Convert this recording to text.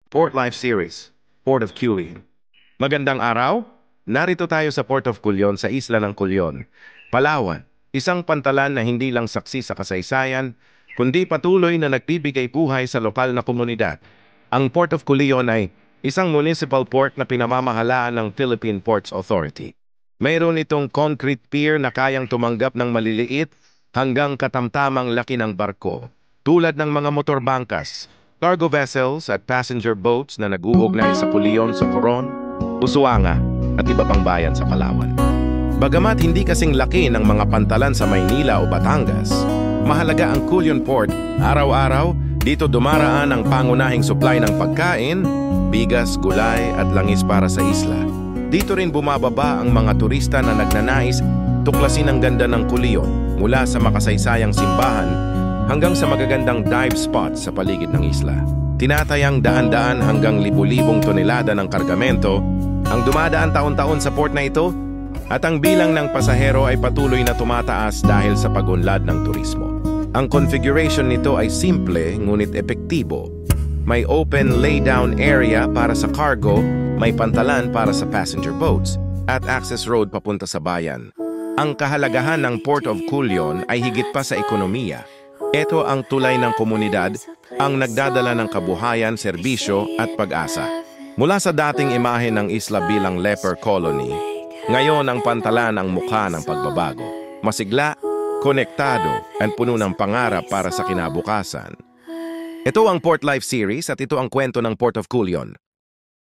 Port Life Series, Port of Culion. Magandang araw! Narito tayo sa Port of Culion sa isla ng Culion, Palawan. Isang pantalan na hindi lang saksi sa kasaysayan, kundi patuloy na nagbibigay buhay sa lokal na komunidad. Ang Port of Culion ay isang municipal port na pinamamahalaan ng Philippine Ports Authority. Mayroon itong concrete pier na kayang tumanggap ng maliliit hanggang katamtamang laki ng barko, tulad ng mga motorbangkas, cargo vessels at passenger boats na nag-uugnay sa Culion sa Coron, Busuanga at iba pang bayan sa Palawan. Bagamat hindi kasing laki ng mga pantalan sa Maynila o Batangas, mahalaga ang Culion Port. Araw-araw, dito dumaraan ang pangunahing supply ng pagkain, bigas, gulay at langis para sa isla. Dito rin bumababa ang mga turista na nagnanais tuklasin ang ganda ng Culion mula sa makasaysayang simbahan hanggang sa magagandang dive spots sa paligid ng isla. Tinatayang daan-daan hanggang libu-libong tonelada ng kargamento ang dumadaan taon-taon sa port na ito, at ang bilang ng pasahero ay patuloy na tumataas dahil sa pagunlad ng turismo. Ang configuration nito ay simple ngunit epektibo. May open laydown area para sa cargo, may pantalan para sa passenger boats, at access road papunta sa bayan. Ang kahalagahan ng Port of Culion ay higit pa sa ekonomiya. Ito ang tulay ng komunidad, ang nagdadala ng kabuhayan, serbisyo at pag-asa. Mula sa dating imahe ng isla bilang leper colony, ngayon ang pantalan ang mukha ng pagbabago. Masigla, konektado, at puno ng pangarap para sa kinabukasan. Ito ang Port Life Series at ito ang kwento ng Port of Culion.